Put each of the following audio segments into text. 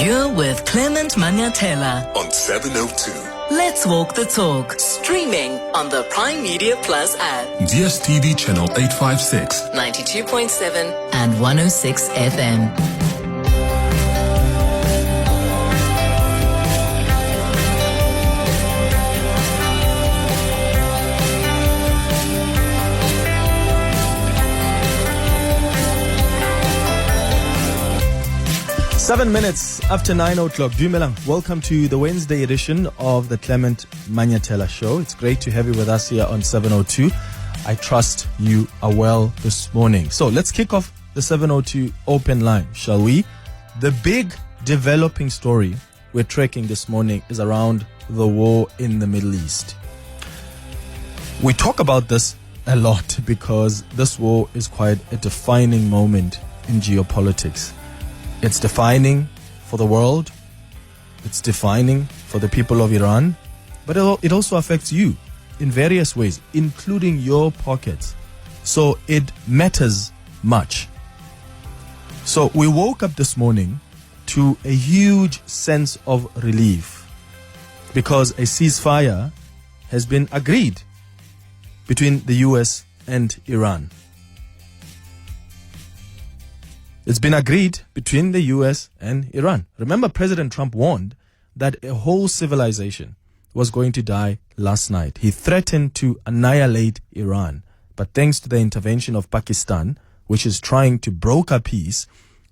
You're with Clement Manyathela on 702. Let's walk the talk. Streaming on the Prime Media Plus app. DSTV channel 856. 92.7 and 106 FM. 7 minutes after 9 o'clock. Dumelang, welcome to the Wednesday edition of the Clement Manyathela Show. It's great to have you with us here on 702. I trust you are well this morning. So let's kick off the 702 open line, shall we? The big developing story we're tracking this morning is around the war in the Middle East. We talk about this a lot because this war is quite a defining moment in geopolitics. It's defining for the world. It's defining for the people of Iran. But it also affects you in various ways, including your pockets. So it matters much. So we woke up this morning to a huge sense of relief because a ceasefire has been agreed between the US and Iran. It's been agreed between the US and Iran. Remember, President Trump warned that a whole civilization was going to die last night. He threatened to annihilate Iran. But thanks to the intervention of Pakistan, which is trying to broker peace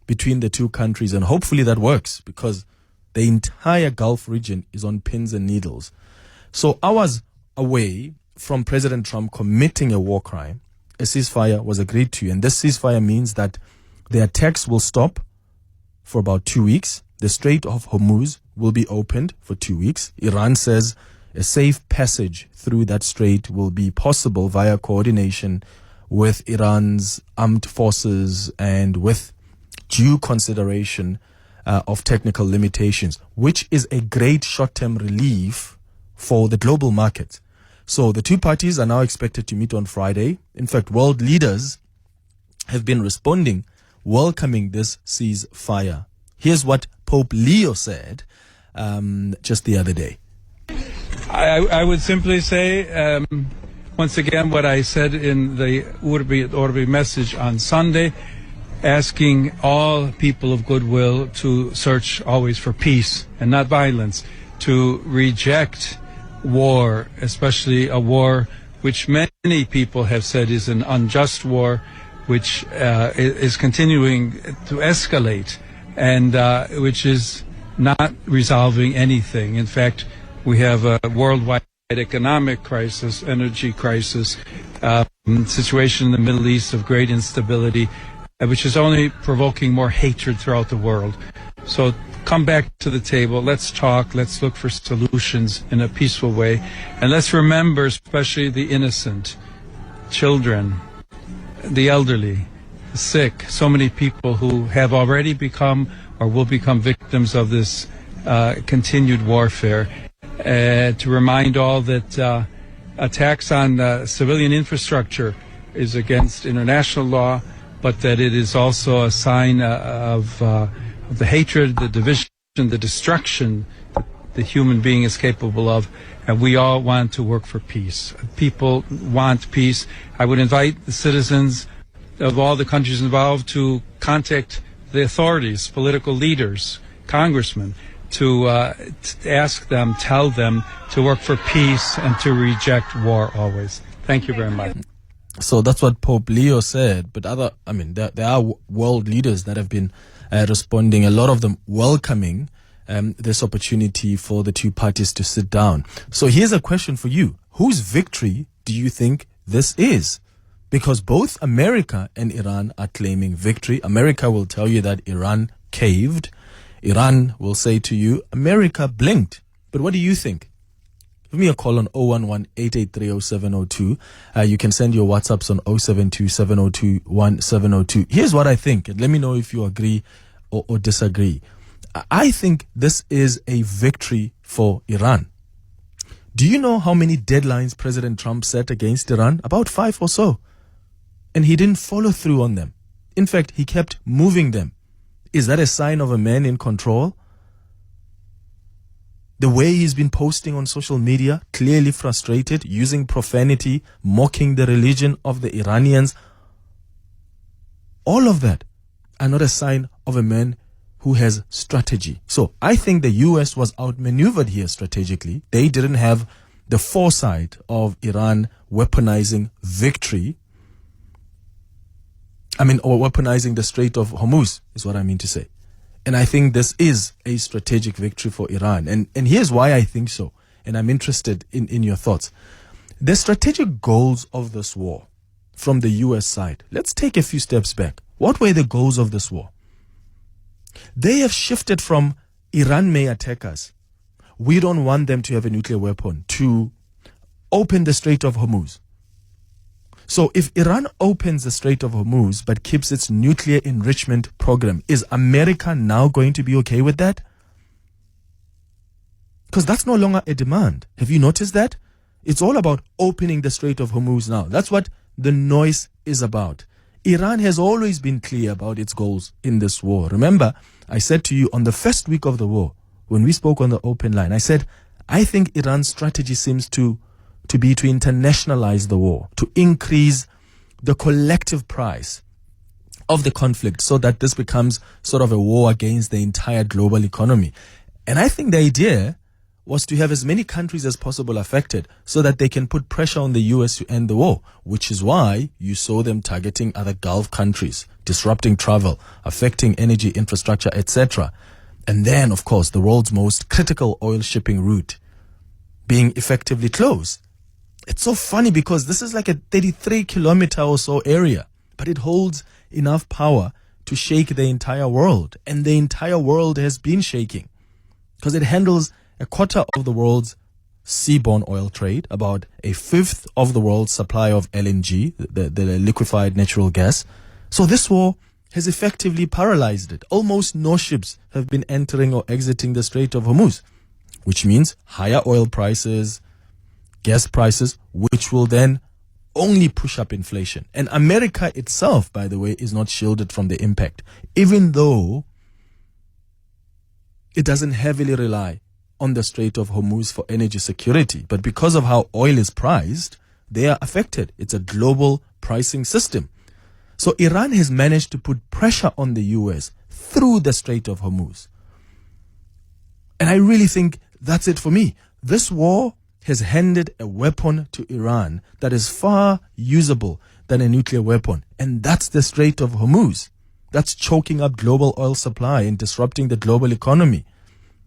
between the two countries, and hopefully that works because the entire Gulf region is on pins and needles. So hours away from President Trump committing a war crime, a ceasefire was agreed to. And this ceasefire means that the attacks will stop for about 2 weeks. The Strait of Hormuz will be opened for 2 weeks. Iran says a safe passage through that strait will be possible via coordination with Iran's armed forces and with due consideration of technical limitations, which is a great short-term relief for the global market. So the two parties are now expected to meet on Friday. In fact, world leaders have been responding, welcoming this ceasefire. Here's what Pope Leo said just the other day. I would simply say, once again, what I said in the Urbi et Orbi message on Sunday, asking all people of goodwill to search always for peace and not violence, to reject war, especially a war which many people have said is an unjust war, which is continuing to escalate and which is not resolving anything. In fact, we have a worldwide economic crisis, energy crisis, situation in the Middle East of great instability, which is only provoking more hatred throughout the world. So come back to the table, let's talk, let's look for solutions in a peaceful way, and let's remember especially the innocent, children, the elderly, the sick, so many people who have already become or will become victims of this continued warfare. To remind all that attacks on civilian infrastructure is against international law, but that it is also a sign of the hatred, the division, the destruction that the human being is capable of. And we all want to work for peace. People want peace. I would invite the citizens of all the countries involved to contact the authorities, political leaders, congressmen, to ask them, tell them to work for peace and to reject war always. Thank you very much. So that's what Pope Leo said. But there are world leaders that have been responding, a lot of them welcoming this opportunity for the two parties to sit down. So here's a question for you. Whose victory do you think this is? Because both America and Iran are claiming victory. America will tell you that Iran caved. Iran will say to you, America blinked. But what do you think? Give me a call on 011-883-0702. You can send your WhatsApps on 072-702-1702. Here's what I think, and let me know if you agree or disagree. I think this is a victory for Iran. Do you know how many deadlines President Trump set against Iran? About 5 or so. And he didn't follow through on them. In fact, he kept moving them. Is that a sign of a man in control? The way he's been posting on social media, clearly frustrated, using profanity, mocking the religion of the Iranians. All of that are not a sign of a man who has strategy. So I think the US was outmaneuvered here strategically. They didn't have the foresight of Iran weaponizing victory. Or weaponizing the Strait of Hormuz is what I mean to say. And I think this is a strategic victory for Iran. And here's why I think so. And I'm interested in your thoughts. The strategic goals of this war from the US side. Let's take a few steps back. What were the goals of this war? They have shifted from Iran may attack us. We don't want them to have a nuclear weapon, to open the Strait of Hormuz. So if Iran opens the Strait of Hormuz but keeps its nuclear enrichment program, is America now going to be okay with that? Because that's no longer a demand. Have you noticed that? It's all about opening the Strait of Hormuz now. That's what the noise is about. Iran has always been clear about its goals in this war. Remember, I said to you on the first week of the war, when we spoke on the open line, I said, I think Iran's strategy seems to be to internationalize the war, to increase the collective price of the conflict so that this becomes sort of a war against the entire global economy. And I think the idea was to have as many countries as possible affected so that they can put pressure on the US to end the war, which is why you saw them targeting other Gulf countries, disrupting travel, affecting energy infrastructure, etc. And then, of course, the world's most critical oil shipping route being effectively closed. It's so funny because this is like a 33-kilometer or so area, but it holds enough power to shake the entire world. And the entire world has been shaking because it handles a quarter of the world's seaborne oil trade, about a fifth of the world's supply of LNG, the liquefied natural gas. So this war has effectively paralyzed it. Almost no ships have been entering or exiting the Strait of Hormuz, which means higher oil prices, gas prices, which will then only push up inflation. And America itself, by the way, is not shielded from the impact, even though it doesn't heavily rely on the Strait of Hormuz for energy security. But because of how oil is priced, they are affected. It's a global pricing system. So Iran has managed to put pressure on the US through the Strait of Hormuz. And I really think that's it for me. This war has handed a weapon to Iran that is far usable than a nuclear weapon. And that's the Strait of Hormuz. That's choking up global oil supply and disrupting the global economy.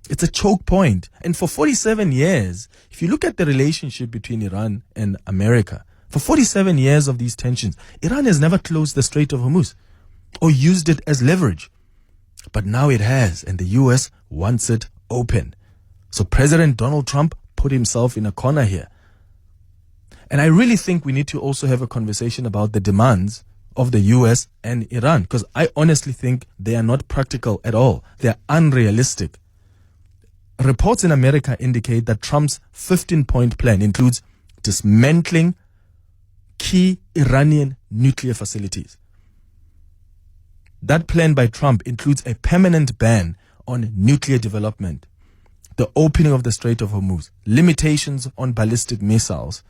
It's a choke point. And for 47 years, if you look at the relationship between Iran and America, for 47 years of these tensions, Iran has never closed the Strait of Hormuz or used it as leverage. But now it has, and the US wants it open. So President Donald Trump put himself in a corner here. And I really think we need to also have a conversation about the demands of the US and Iran, because I honestly think they are not practical at all. They are unrealistic. Reports in America indicate that Trump's 15-point plan includes dismantling key Iranian nuclear facilities. That plan by Trump includes a permanent ban on nuclear development, the opening of the Strait of Hormuz, limitations on ballistic missiles.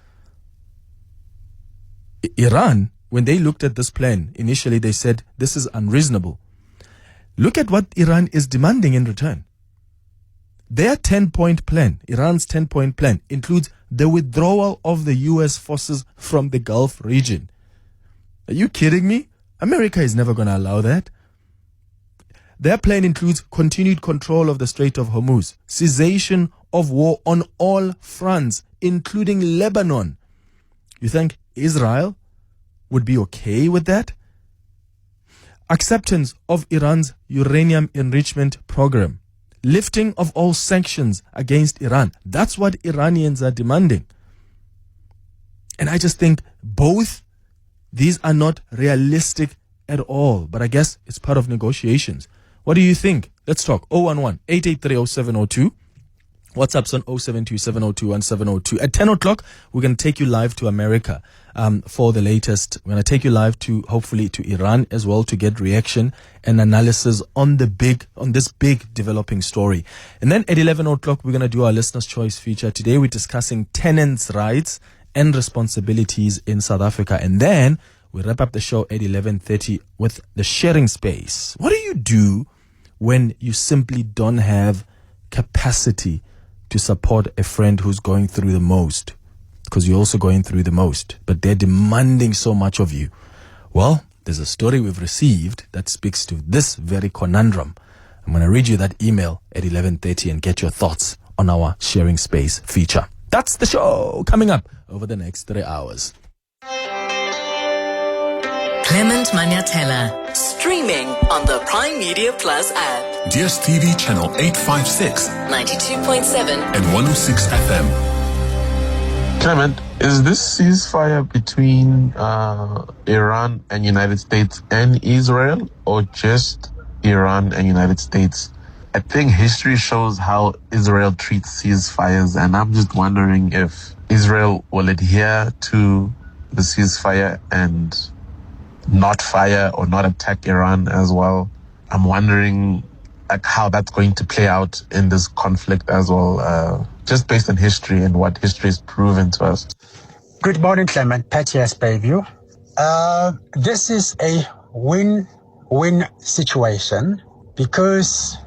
Iran, when they looked at this plan, initially they said this is unreasonable. Look at what Iran is demanding in return. Their 10-point plan, Iran's 10-point plan, includes the withdrawal of the US forces from the Gulf region. Are you kidding me? America is never going to allow that. Their plan includes continued control of the Strait of Hormuz, cessation of war on all fronts, including Lebanon. You think Israel would be okay with that? Acceptance of Iran's uranium enrichment program. Lifting of all sanctions against Iran. That's what Iranians are demanding. And I just think both these are not realistic at all. But I guess it's part of negotiations. What do you think? Let's talk. 011-883-0702. WhatsApp's on 072-702-1702. At 10 o'clock, we're going to take you live to America for the latest. We're going to take you live to, hopefully, to Iran as well to get reaction and analysis on this big developing story. And then at 11 o'clock, we're going to do our Listener's Choice feature. Today, we're discussing tenants' rights and responsibilities in South Africa. And then we wrap up the show at 11:30 with the sharing space. What do you do when you simply don't have capacity to support a friend who's going through the most, because you're also going through the most, but they're demanding so much of you? Well, there's a story we've received that speaks to this very conundrum. I'm going to read you that email at 11:30 and get your thoughts on our sharing space feature. That's the show coming up over the next 3 hours. Clement Manyathela, streaming on the Prime Media Plus app. DSTV channel 856 92.7 and 106 FM. Clement, is this ceasefire between Iran and United States and Israel, or just Iran and United States? I think history shows how Israel treats ceasefires, and I'm just wondering if Israel will adhere to the ceasefire and not fire or not attack Iran as well. I'm wondering how that's going to play out in this conflict as well, just based on history and what history has proven to us. Good morning, Clement. Patty as Bayview. This is a win-win situation because,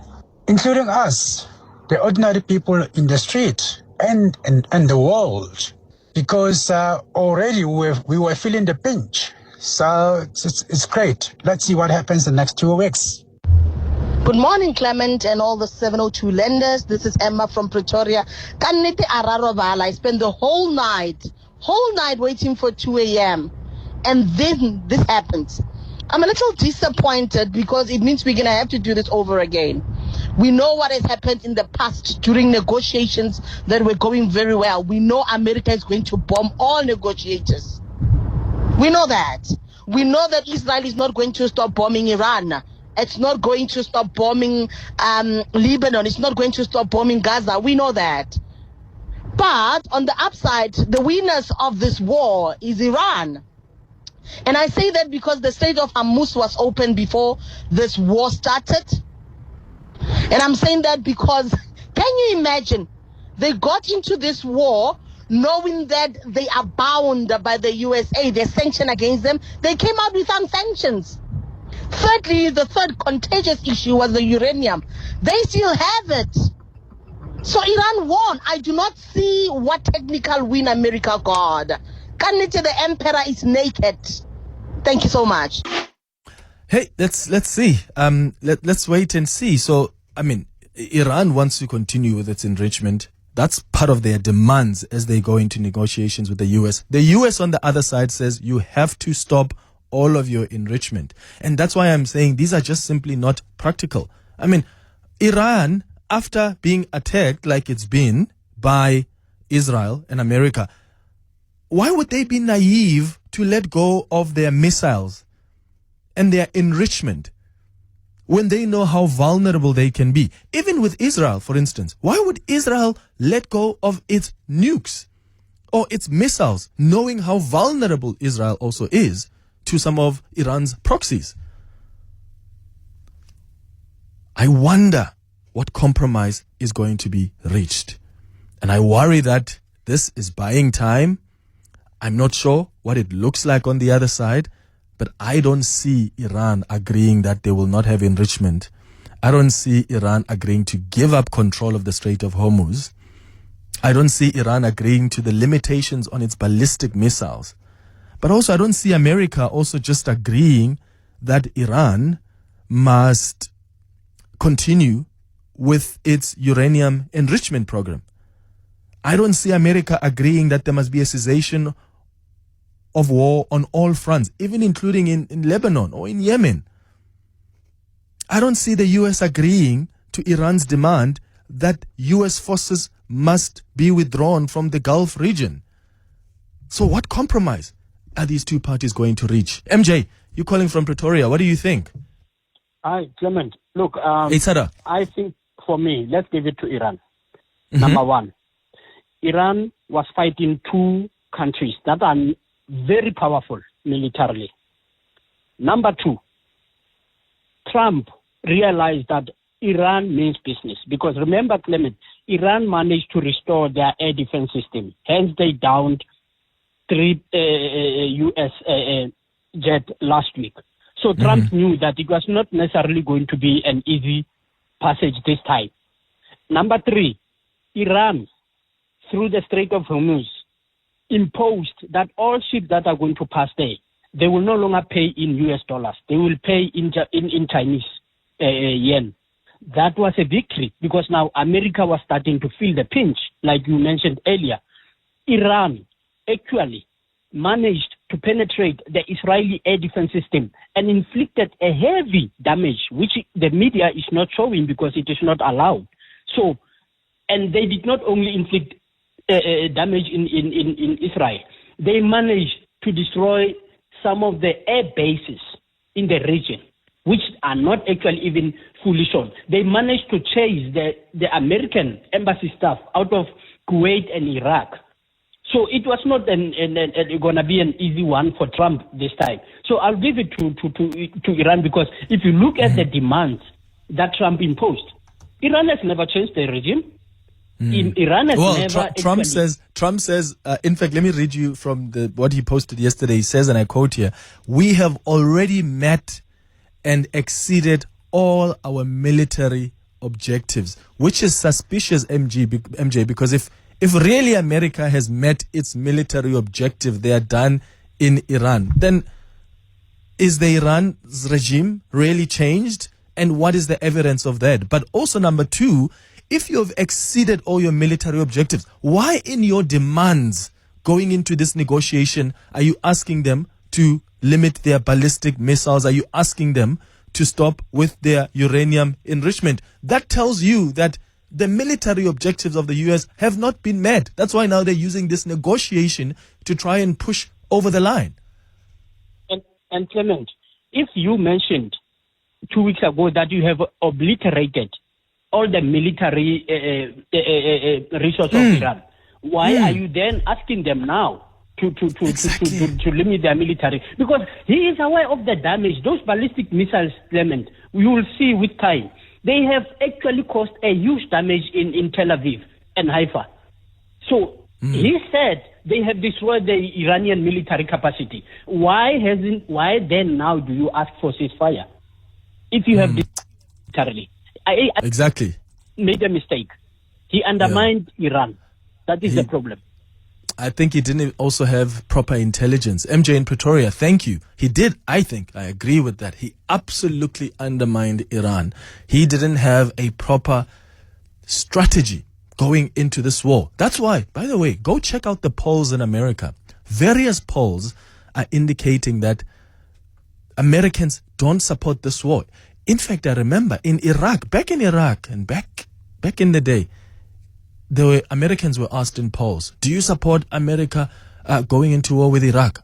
including us, the ordinary people in the street and the world, because already we were feeling the pinch. So it's great. Let's see what happens in the next 2 weeks. Good morning, Clement, and all the 702 lenders. This is Emma from Pretoria. I spent the whole night waiting for 2 a.m. And then this happens. I'm a little disappointed because it means we're going to have to do this over again. We know what has happened in the past during negotiations that were going very well. We know America is going to bomb all negotiators. We know that. We know that Israel is not going to stop bombing Iran. It's not going to stop bombing Lebanon. It's not going to stop bombing Gaza. We know that. But on the upside, the winners of this war is Iran. And I say that because the Strait of Hormuz was open before this war started. And I'm saying that because, can you imagine, they got into this war knowing that they are bound by the USA, their sanction against them. They came out with some sanctions. Thirdly, the third contagious issue was the uranium. They still have it. So Iran won. I do not see what technical win America got. Kanete, the emperor is naked. Thank you so much. Hey, let's see. Let's wait and see. So, I mean, Iran wants to continue with its enrichment. That's part of their demands as they go into negotiations with the US. The US on the other side says you have to stop all of your enrichment. And that's why I'm saying these are just simply not practical. I mean, Iran, after being attacked like it's been by Israel and America, why would they be naive to let go of their missiles and their enrichment when they know how vulnerable they can be? Even with Israel, for instance, why would Israel let go of its nukes or its missiles, knowing how vulnerable Israel also is to some of Iran's proxies? I wonder what compromise is going to be reached. And I worry that this is buying time. I'm not sure what it looks like on the other side, but I don't see Iran agreeing that they will not have enrichment. I don't see Iran agreeing to give up control of the Strait of Hormuz. I don't see Iran agreeing to the limitations on its ballistic missiles. But also, I don't see America also just agreeing that Iran must continue with its uranium enrichment program. I don't see America agreeing that there must be a cessation of war on all fronts, even including in Lebanon or in Yemen. I don't see the US agreeing to Iran's demand that US forces must be withdrawn from the Gulf region. So what compromise are these two parties going to reach? MJ, you're calling from Pretoria. What do you think? Hi, Clement. Look, Hey, Sada. I think for me, let's give it to Iran. Number one, Iran was fighting two countries that are very powerful militarily. Number two, Trump realized that Iran means business, because remember, Clement, Iran managed to restore their air defense system. Hence, they downed 3 U.S. jet last week. So Trump knew that it was not necessarily going to be an easy passage this time. Number three, Iran, through the Strait of Hormuz, imposed that all ships that are going to pass there, they will no longer pay in U.S. dollars. They will pay in Chinese yen. That was a victory, because now America was starting to feel the pinch, like you mentioned earlier. Iran actually managed to penetrate the Israeli air defense system and inflicted a heavy damage, which the media is not showing because it is not allowed. So, and they did not only inflict damage in Israel, they managed to destroy some of the air bases in the region, which are not actually even fully shown. They managed to chase the American embassy staff out of Kuwait and Iraq. So it was not going to be an easy one for Trump this time. So I'll give it to Iran, because if you look at the demands that Trump imposed, Iran has never changed the regime. Iran has never. Trump says. In fact, let me read you from what he posted yesterday. He says, and I quote here: "We have already met and exceeded all our military objectives," which is suspicious, MJ, because if really America has met its military objective, they are done in Iran, then is the Iran's regime really changed? And what is the evidence of that? But also, number two, if you have exceeded all your military objectives, why in your demands going into this negotiation are you asking them to limit their ballistic missiles? Are you asking them to stop with their uranium enrichment? That tells you that the military objectives of the U.S. have not been met. That's why now they're using this negotiation to try and push over the line. And Clement, if you mentioned 2 weeks ago that you have obliterated all the military resources of Iran, why are you then asking them now to limit their military? Because he is aware of the damage. Those ballistic missiles, Clement, we will see with time, they have actually caused a huge damage in Tel Aviv and Haifa. So he said they have destroyed the Iranian military capacity. Why then now do you ask for ceasefire? If you have militarily. Exactly. Made a mistake. He undermined Iran. That is the problem. I think he didn't also have proper intelligence. MJ in Pretoria, thank you. He did, I agree with that. He absolutely undermined Iran. He didn't have a proper strategy going into this war. That's why, by the way, go check out the polls in America. Various polls are indicating that Americans don't support this war. In fact, I remember back in Iraq and back in the day, Americans were asked in polls, do you support America going into war with Iraq?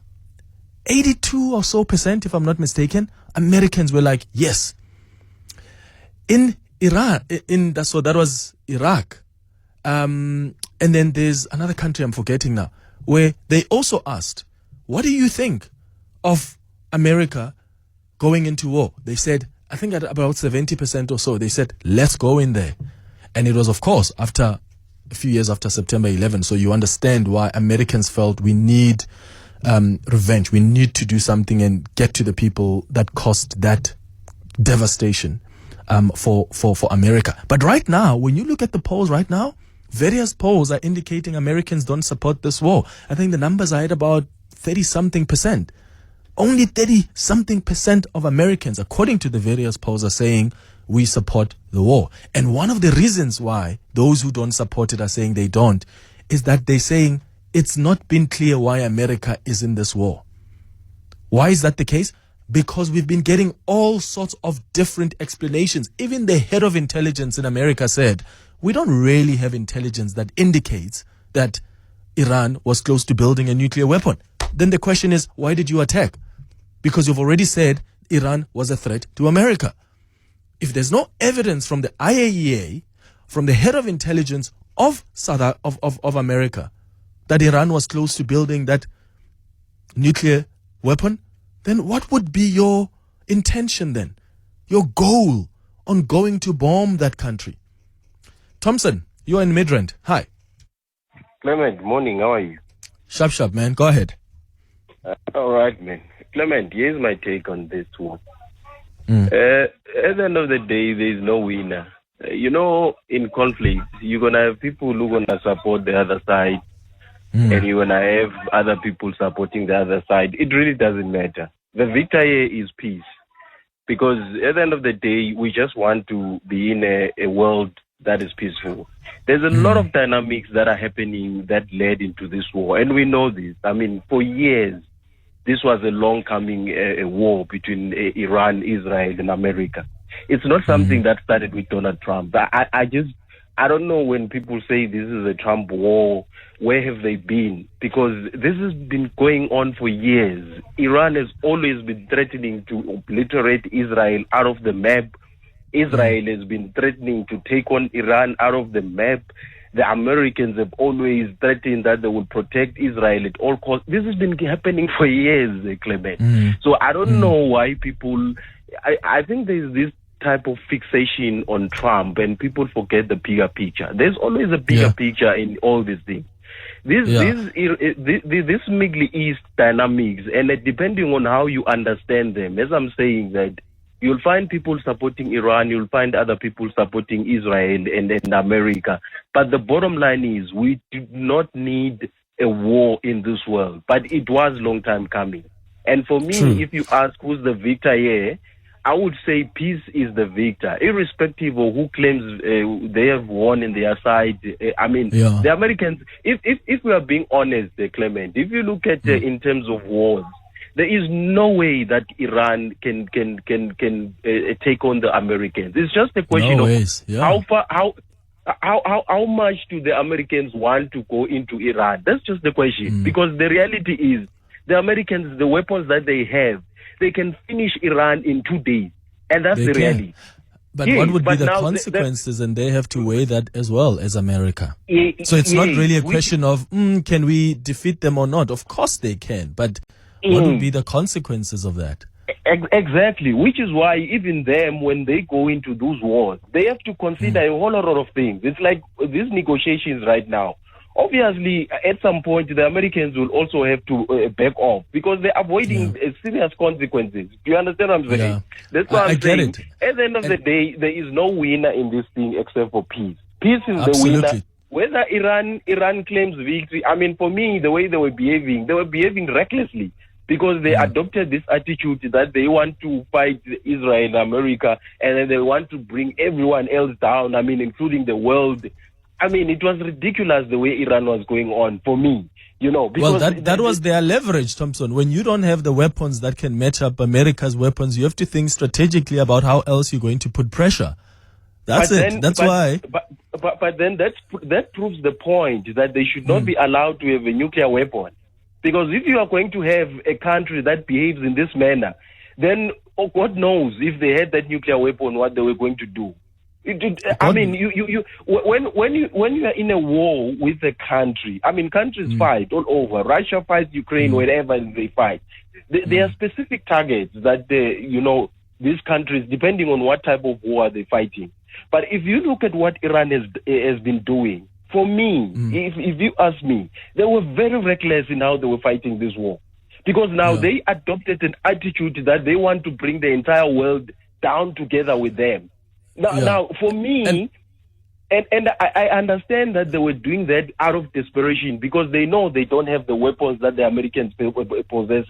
82% or so, if I'm not mistaken, Americans were like, yes. In Iran, that was Iraq. And then there's another country I'm forgetting now, where they also asked, what do you think of America going into war? They said, I think at about 70% or so, they said, let's go in there. And it was, of course, after a few years after September 11. So you understand why Americans felt we need revenge. We need to do something and get to the people that caused that devastation for America. But right now, when you look at the polls right now, various polls are indicating Americans don't support this war. I think the numbers are at about 30-something%. Only 30-something% of Americans, according to the various polls, are saying we support the war. And one of the reasons why those who don't support it are saying they don't is that they're saying it's not been clear why America is in this war. Why is that the case? Because we've been getting all sorts of different explanations. Even the head of intelligence in America said, we don't really have intelligence that indicates that Iran was close to building a nuclear weapon. Then the question is, why did you attack? Because you've already said Iran was a threat to America. If there's no evidence from the IAEA, from the head of intelligence, of of America, that Iran was close to building that nuclear weapon, then what would be your intention then? Your goal on going to bomb that country? Thompson, you are in Midrand. Hi. Clement, morning. How are you? Sharp, man. Go ahead. All right, man. Clement, here's my take on this war. At the end of the day, there is no winner. In conflict, you're going to have people who are going to support the other side, and you're going to have other people supporting the other side. It really doesn't matter. The victor here is peace. Because at the end of the day, we just want to be in a world that is peaceful. There's a lot of dynamics that are happening that led into this war, and we know this. I mean, for years, this was a long coming war between Iran, Israel, and America. It's not something that started with Donald Trump. I don't know, when people say this is a Trump war, where have they been? Because this has been going on for years. Iran has always been threatening to obliterate Israel out of the map. Israel has been threatening to take on Iran out of the map. The Americans have always threatened that they will protect Israel at all costs. This has been happening for years, Clement. So I don't know why people... I think there's this type of fixation on Trump, and people forget the bigger picture. There's always a bigger picture in all these things. This Middle East dynamics, and depending on how you understand them, as I'm saying, that you'll find people supporting Iran, you'll find other people supporting Israel and America. But the bottom line is, we do not need a war in this world. But it was a long time coming. And for me, if you ask who's the victor here, I would say peace is the victor, irrespective of who claims they have won in their side. The Americans, if we are being honest, Clement, if you look at in terms of wars, there is no way that Iran can take on the Americans. It's just a question how much do the Americans want to go into Iran? That's just the question. Because the reality is, the Americans, the weapons that they have, they can finish Iran in 2 days. And that's the reality. But what would be the consequences? And they have to weigh that as well as America. So it's not really a question of, can we defeat them or not? Of course they can. But what would be the consequences of that? Exactly. Which is why even them, when they go into those wars, they have to consider a whole lot of things. It's like these negotiations right now. Obviously, at some point, the Americans will also have to back off, because they're avoiding serious consequences. Do you understand what I'm saying? Yeah. That's what I'm saying. Get it. At the end of the day, there is no winner in this thing except for peace. Peace is the winner. Whether Iran claims victory, for me, the way they were behaving recklessly, because they adopted this attitude that they want to fight Israel and America, and then they want to bring everyone else down, including the world. It was ridiculous the way Iran was going on, for me, because that was their leverage, Thompson. When you don't have the weapons that can match up America's weapons, you have to think strategically about how else you're going to put pressure. That's why. But then that proves the point that they should not be allowed to have a nuclear weapon. Because if you are going to have a country that behaves in this manner, then God knows if they had that nuclear weapon, what they were going to do. When you are in a war with a country, countries fight all over. Russia fights Ukraine wherever they fight. There are specific targets that these countries, depending on what type of war they're fighting. But if you look at what Iran has been doing, for me, if you ask me, they were very reckless in how they were fighting this war. Because now they adopted an attitude that they want to bring the entire world down together with them. Now, for me, and I understand that they were doing that out of desperation, because they know they don't have the weapons that the Americans possess.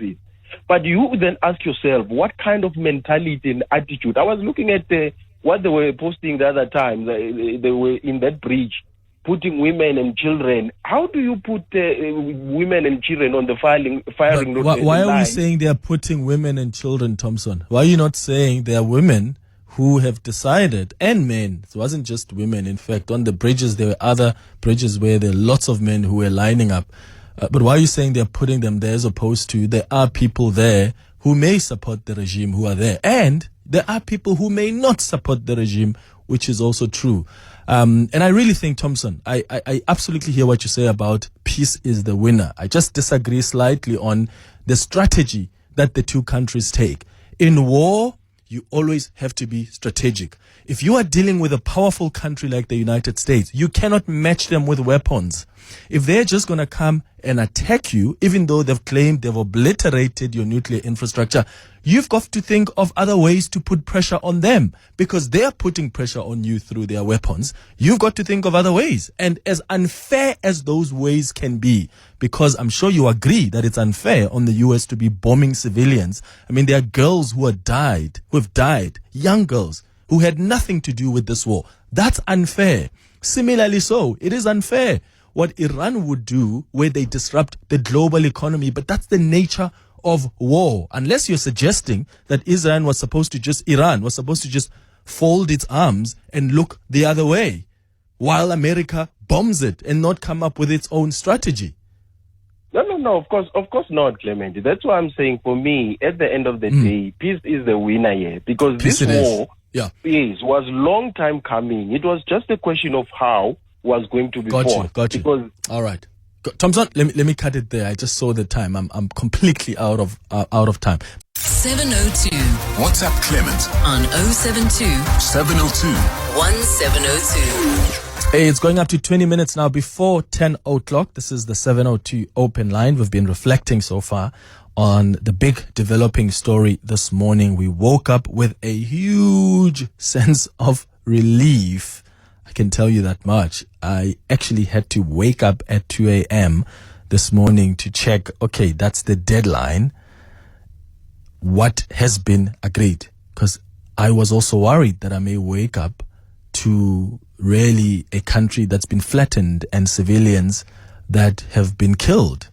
But you then ask yourself, what kind of mentality and attitude? I was looking at what they were posting the other time. They were in that bridge, putting women and children. How do you put women and children on the firing line? Why are we saying they are putting women and children, Thompson? Why are you not saying they are women who have decided, and men? It wasn't just women. In fact, on the bridges, there were other bridges where there are lots of men who were lining up. But why are you saying they're putting them there, as opposed to there are people there who may support the regime who are there, and there are people who may not support the regime which is also true. And I really think, Thompson, I absolutely hear what you say about peace is the winner. I just disagree slightly on the strategy that the two countries take. In war, you always have to be strategic. If you are dealing with a powerful country like the United States, you cannot match them with weapons. If they're just going to come and attack you, even though they've claimed they've obliterated your nuclear infrastructure, you've got to think of other ways to put pressure on them because they're putting pressure on you through their weapons. You've got to think of other ways. And as unfair as those ways can be, because I'm sure you agree that it's unfair on the US to be bombing civilians. I mean, there are girls who have died, young girls who had nothing to do with this war. That's unfair. Similarly so, it is unfair what Iran would do where they disrupt the global economy, but that's the nature of war. Unless you're suggesting that Iran was supposed to just fold its arms and look the other way while America bombs it and not come up with its own strategy. No, of course not, Clement. That's why I'm saying, for me, at the end of the day, peace is the winner here, because Peace this it is. war Yeah. was long time coming. It was just a question of how was going to be Got fought. you. Because All right. Thompson, let me cut it there. I just saw the time. I'm completely out of time. 702 WhatsApp Clement on 072 702 1702. Hey, it's going up to 20 minutes now before 10 o'clock. This is the 702 open line. We've been reflecting so far on the big developing story this morning. We woke up with a huge sense of relief. I can tell you that much. I actually had to wake up at 2 a.m. this morning to check, okay, that's the deadline. What has been agreed? Because I was also worried that I may wake up to really a country that's been flattened and civilians that have been killed.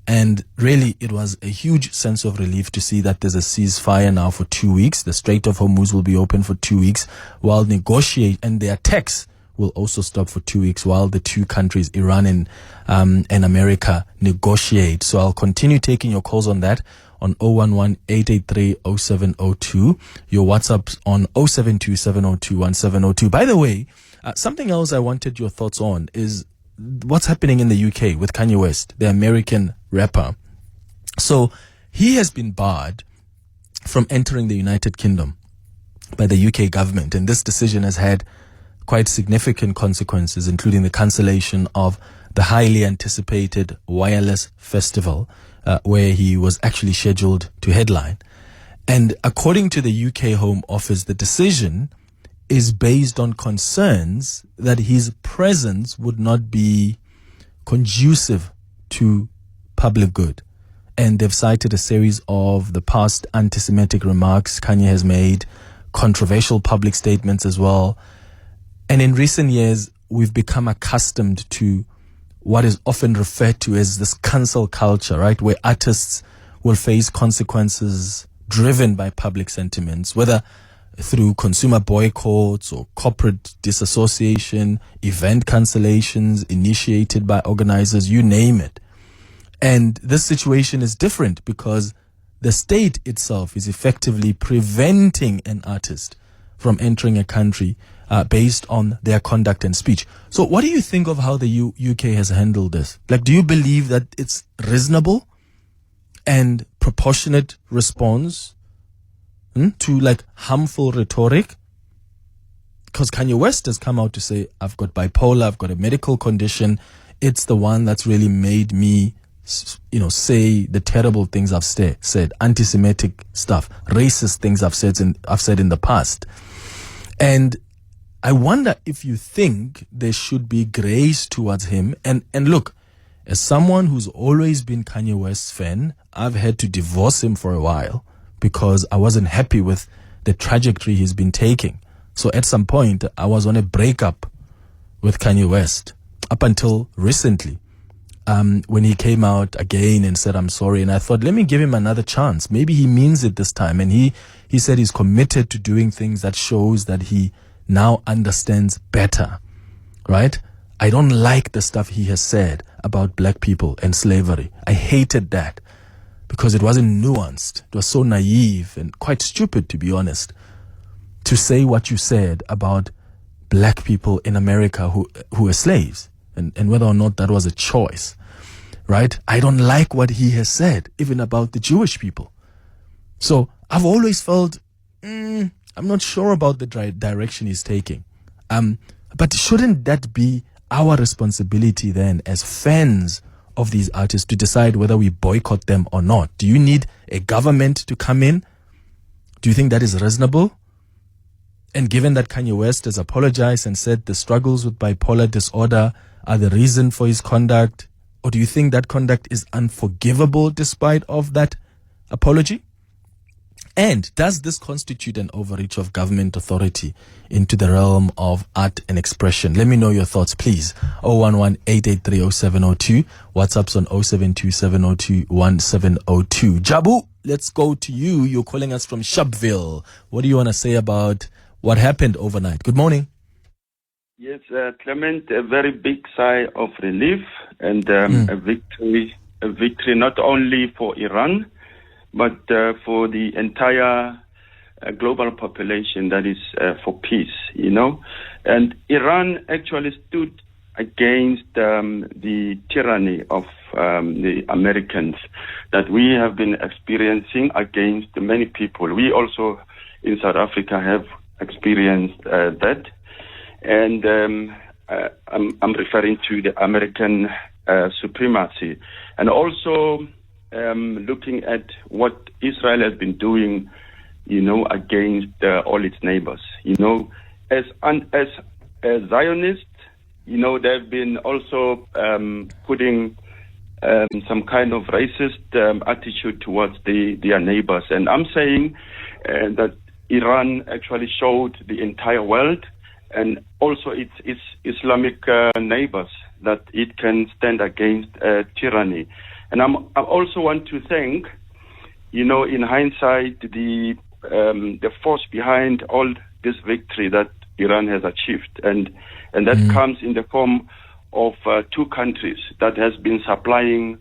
And really, it was a huge sense of relief to see that there's a ceasefire now for 2 weeks. The Strait of Hormuz will be open for 2 weeks while and the attacks will also stop for 2 weeks while the two countries, Iran and America, negotiate. So I'll continue taking your calls on that on 011-883-0702. Your WhatsApp's on 072-702-1702. By the way, something else I wanted your thoughts on is what's happening in the UK with Kanye West, the American rapper. So he has been barred from entering the United Kingdom by the UK government, and this decision has had quite significant consequences, including the cancellation of the highly anticipated Wireless Festival, where he was actually scheduled to headline. And according to the UK Home Office, the decision is based on concerns that his presence would not be conducive to public good. And they've cited a series of the past anti-Semitic remarks Kanye has made, controversial public statements as well. And in recent years, we've become accustomed to what is often referred to as this cancel culture, right? Where artists will face consequences driven by public sentiments, whether through consumer boycotts or corporate disassociation, event cancellations initiated by organizers, you name it. And this situation is different because the state itself is effectively preventing an artist from entering a country based on their conduct and speech. So what do you think of how the UK has handled this? Like, do you believe that it's reasonable and proportionate response to like harmful rhetoric? Because Kanye West has come out to say, I've got bipolar, I've got a medical condition. It's the one that's really made me, say the terrible things I've said, anti-Semitic stuff, racist things I've said in the past. And I wonder if you think there should be grace towards him. And look, as someone who's always been Kanye West's fan, I've had to divorce him for a while because I wasn't happy with the trajectory he's been taking. So at some point, I was on a breakup with Kanye West up until recently, when he came out again and said, I'm sorry. And I thought, let me give him another chance. Maybe he means it this time. And he said he's committed to doing things that shows that he now understands better, right? I don't like the stuff he has said about black people and slavery. I hated that because it wasn't nuanced. It was so naive and quite stupid, to be honest, to say what you said about black people in America who were slaves, and whether or not that was a choice, right? I don't like what he has said, even about the Jewish people. So I've always felt, I'm not sure about the direction he's taking. But shouldn't that be our responsibility then as fans of these artists to decide whether we boycott them or not? Do you need a government to come in? Do you think that is reasonable? And given that Kanye West has apologized and said the struggles with bipolar disorder are the reason for his conduct, or do you think that conduct is unforgivable despite of that apology? And does this constitute an overreach of government authority into the realm of art and expression? Let me know your thoughts, please. 011-883-0702. WhatsApp's on 072-702-1702. Jabu, let's go to you. You're calling us from Sharpeville. What do you want to say about what happened overnight? Good morning. Yes, Clement, a very big sigh of relief and a victory not only for Iran, but for the entire global population that is for peace, And Iran actually stood against the tyranny of the Americans that we have been experiencing against many people. We also in South Africa have experienced that. And I'm referring to the American supremacy. And also looking at what Israel has been doing, against all its neighbors. As Zionists, they've been also putting some kind of racist attitude towards their neighbors. And I'm saying that Iran actually showed the entire world and also its Islamic neighbors that it can stand against tyranny. And I also want to thank, in hindsight, the force behind all this victory that Iran has achieved, and that comes in the form of two countries that has been supplying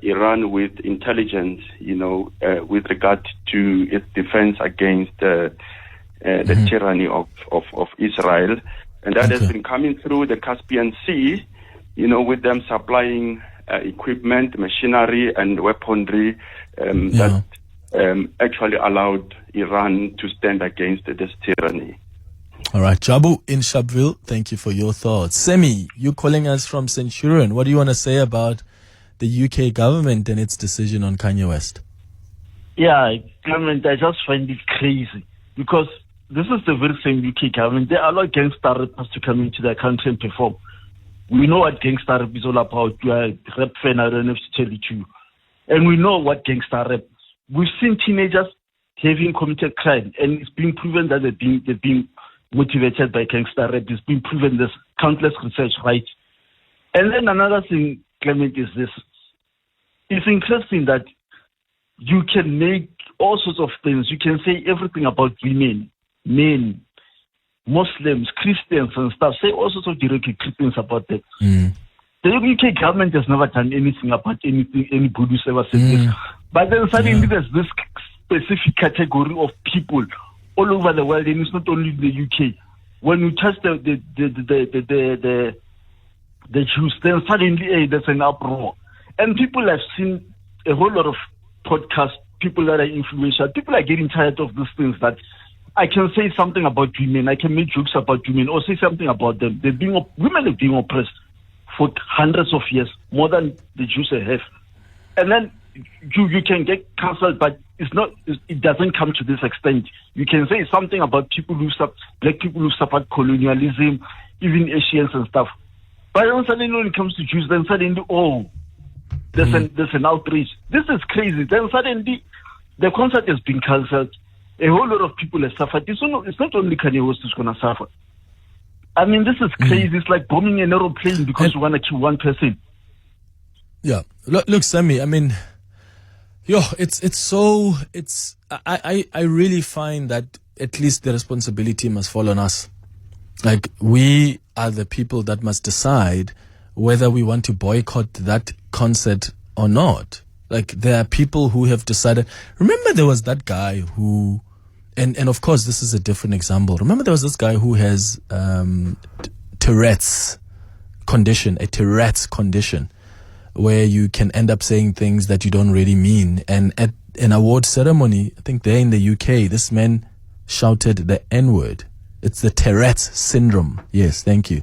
Iran with intelligence, with regard to its defense against the tyranny of Israel, and that has been coming through the Caspian Sea, with them supplying equipment, machinery, and weaponry that actually allowed Iran to stand against this tyranny. All right, Jabu in Sharpeville, thank you for your thoughts. Semi, you're calling us from Centurion. What do you want to say about the UK government and its decision on Kanye West? Yeah, government, I just find it crazy because this is the very same UK government. They allow gangster rappers to come into their country and perform. We know what gangster rap is all about. You are a rap fan, I don't have to tell it to you. And we know what gangster rap is. We've seen teenagers having committed crime, and it's been proven that they've been motivated by gangster rap. It's been proven. There's countless research, right? And then another thing, Clement, is this. It's interesting that you can make all sorts of things. You can say everything about women, men, Muslims, Christians and stuff. Say all sorts of derogatory things about that. The UK government has never done anything about anything, anybody who's ever said this. But then suddenly there's this specific category of people all over the world, and it's not only the UK. When you touch the Jews, then suddenly there's an uproar. And people have seen a whole lot of podcasts, people that are influential. People are getting tired of these things that I can say something about women, I can make jokes about women, or say something about them. Women are being oppressed for hundreds of years, more than the Jews have. And then you can get cancelled, but it doesn't come to this extent. You can say something about black people who suffered colonialism, even Asians and stuff. But then suddenly when it comes to Jews, then suddenly, there's an outrage. This is crazy. Then suddenly the concert has been cancelled. A whole lot of people have suffered. It's not only Kanye West who's going to suffer. I mean, this is crazy. It's like bombing an aeroplane because you want to kill one person. Yeah. Look, Sammy, I mean, I really find that at least the responsibility must fall on us. Like, we are the people that must decide whether we want to boycott that concert or not. Like, there are people who have decided. Remember, there was that guy who And of course, this is a different example. Remember, there was this guy who has Tourette's condition, a Tourette's condition, where you can end up saying things that you don't really mean. And at an award ceremony, I think there in the UK, this man shouted the N-word. It's the Tourette's syndrome. Yes, thank you.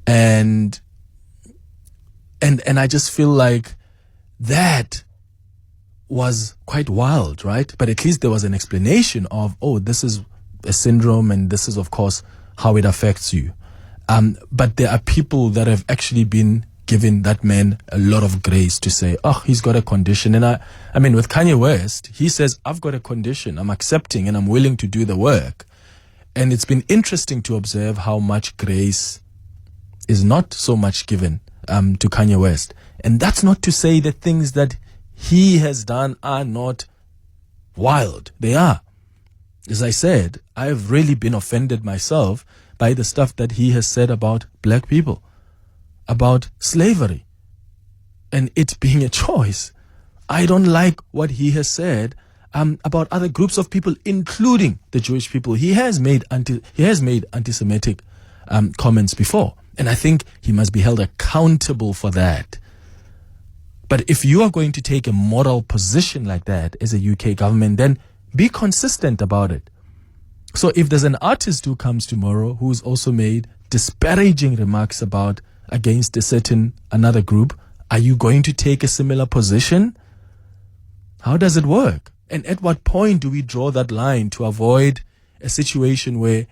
And I just feel like that was quite wild, right? But at least there was an explanation of, oh, this is a syndrome and this is, of course, how it affects you. But there are people that have actually been given that man a lot of grace to say, oh, he's got a condition. And I mean, with Kanye West, he says, I've got a condition. I'm accepting and I'm willing to do the work. And it's been interesting to observe how much grace is not so much given to Kanye West. And that's not to say that things that he has done are not wild. They are. As I said, I've really been offended myself by the stuff that he has said about black people, about slavery, and it being a choice. I don't like what he has said about other groups of people, including the Jewish people. He has made anti-Semitic comments before, and I think he must be held accountable for that. But if you are going to take a moral position like that as a UK government, then be consistent about it. So if there's an artist who comes tomorrow who's also made disparaging remarks against another group, are you going to take a similar position? How does it work? And at what point do we draw that line to avoid a situation where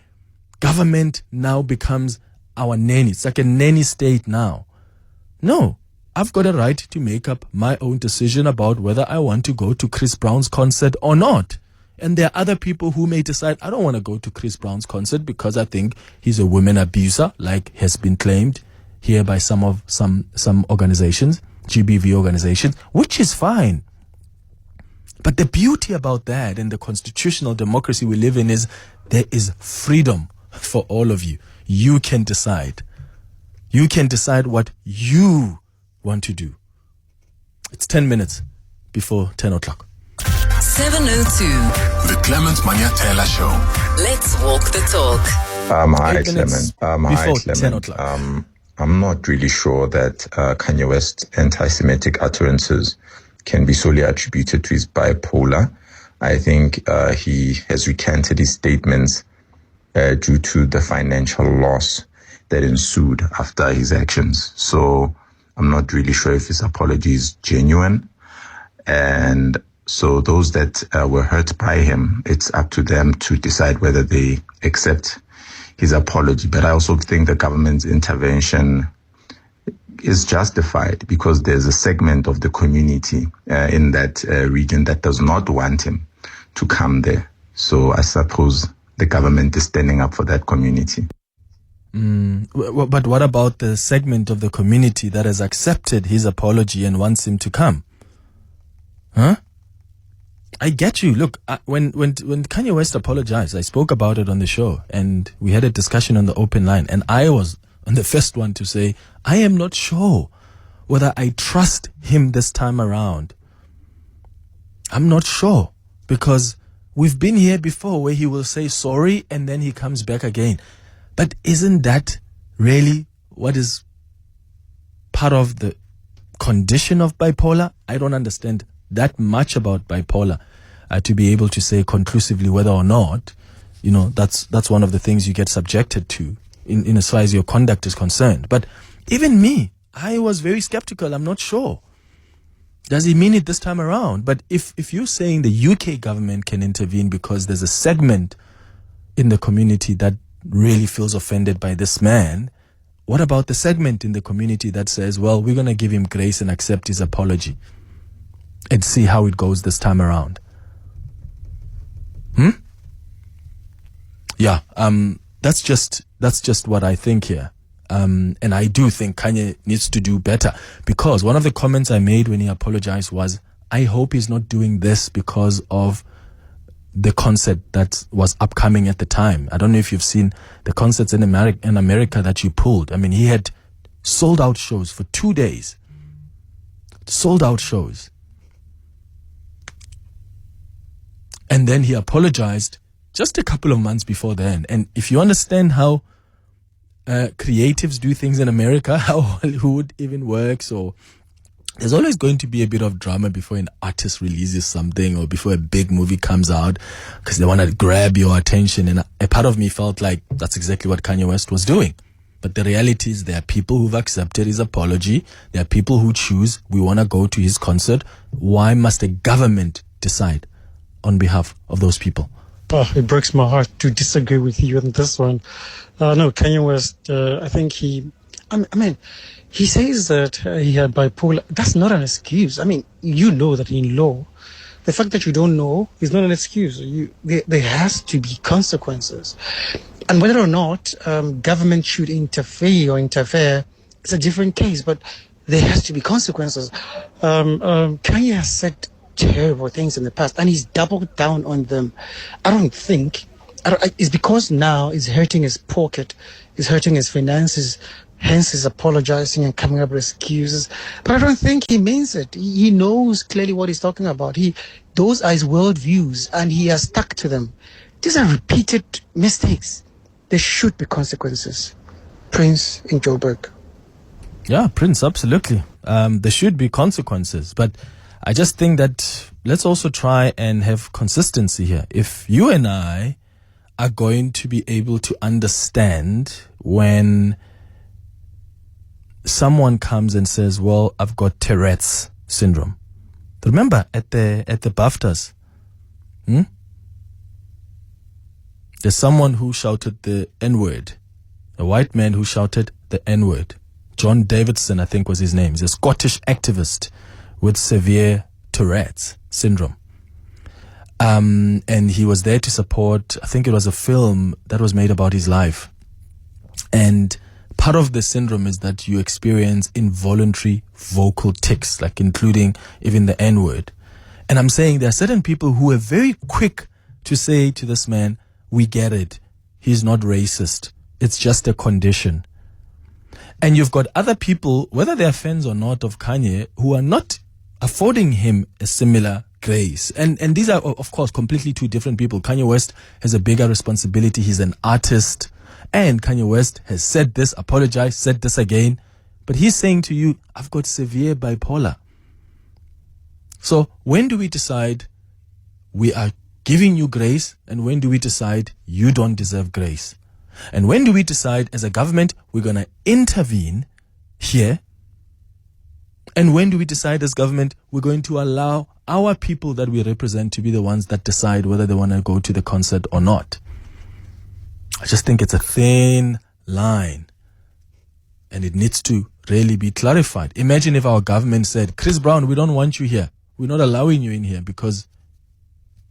government now becomes our nanny? It's like a nanny state now. No. I've got a right to make up my own decision about whether I want to go to Chris Brown's concert or not. And there are other people who may decide, I don't want to go to Chris Brown's concert because I think he's a women abuser, like has been claimed here by some organizations, GBV organizations, which is fine. But the beauty about that and the constitutional democracy we live in is there is freedom for all of you. You can decide. You can decide what you want to do. It's 10 minutes before 10 o'clock. 7:02. The Clement Manyathela Show. Let's walk the talk. Hi, Clement. Hi, before 10 o'clock. I'm not really sure that Kanye West's anti-Semitic utterances can be solely attributed to his bipolar. I think he has recanted his statements due to the financial loss that ensued after his actions. So I'm not really sure if his apology is genuine. And so those that were hurt by him, it's up to them to decide whether they accept his apology. But I also think the government's intervention is justified because there's a segment of the community in that region that does not want him to come there. So I suppose the government is standing up for that community. But what about the segment of the community that has accepted his apology and wants him to come? Huh? I get you. Look, when Kanye West apologized, I spoke about it on the show and we had a discussion on the open line, and I was the first one to say, I am not sure whether I trust him this time around. I'm not sure, because we've been here before where he will say sorry and then he comes back again. But isn't that really what is part of the condition of bipolar? I don't understand that much about bipolar to be able to say conclusively whether or not, that's one of the things you get subjected to in as far as your conduct is concerned. But even me, I was very skeptical. I'm not sure. Does he mean it this time around? But if you're saying the UK government can intervene because there's a segment in the community that really feels offended by this man, what about the segment in the community that says, well, we're going to give him grace and accept his apology and see how it goes this time around? Yeah, that's just what I think here. And I do think Kanye needs to do better, because one of the comments I made when he apologized was, I hope he's not doing this because of the concert that was upcoming at the time. I don't know if you've seen the concerts in America that you pulled. I mean, he had sold out shows for 2 days. Sold out shows. And then he apologized just a couple of months before then. And if you understand how creatives do things in America, how Hollywood even works, or there's always going to be a bit of drama before an artist releases something or before a big movie comes out, because they want to grab your attention. And a part of me felt like that's exactly what Kanye West was doing. But the reality is there are people who've accepted his apology. There are people who choose, we want to go to his concert. Why must a government decide on behalf of those people? Oh, it breaks my heart to disagree with you on this one. No, Kanye West, I think he says that he had bipolar. That's not an excuse. I mean, you know that in law, the fact that you don't know is not an excuse. There has to be consequences. And whether or not government should interfere, it's a different case, but there has to be consequences. Kanye has said terrible things in the past, and he's doubled down on them. It's because now it's hurting his pocket, it's hurting his finances, hence he's apologizing and coming up with excuses. But I don't think he means it. He knows clearly what he's talking about. Those are his worldviews, and he has stuck to them. These are repeated mistakes. There should be consequences. Prince in Joburg. Yeah, Prince, absolutely. There should be consequences. But I just think that let's also try and have consistency here. If you and I are going to be able to understand when someone comes and says, well, I've got Tourette's syndrome. Remember at the BAFTAs, there's someone who shouted the N-word, a white man who shouted the N-word. John Davidson, I think was his name. He's a Scottish activist with severe Tourette's syndrome. And he was there to support, I think it was a film that was made about his life. And part of the syndrome is that you experience involuntary vocal tics, like including even the N-word. And I'm saying there are certain people who are very quick to say to this man, we get it. He's not racist. It's just a condition. And you've got other people, whether they're fans or not of Kanye, who are not affording him a similar grace. And these are, of course, completely two different people. Kanye West has a bigger responsibility. He's an artist. And Kanye West has said this, apologized, said this again. But he's saying to you, I've got severe bipolar. So when do we decide we are giving you grace, and when do we decide you don't deserve grace? And when do we decide as a government we're going to intervene here? And when do we decide as government we're going to allow our people that we represent to be the ones that decide whether they want to go to the concert or not? I just think it's a thin line, and it needs to really be clarified. Imagine if our government said, Chris Brown, we don't want you here. We're not allowing you in here because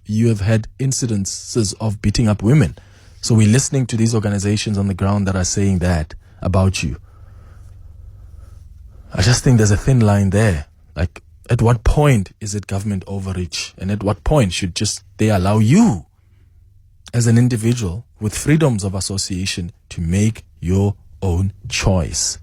you have had incidences of beating up women. So we're listening to these organizations on the ground that are saying that about you. I just think there's a thin line there. Like, at what point is it government overreach? And at what point should they allow you as an individual with freedoms of association to make your own choice?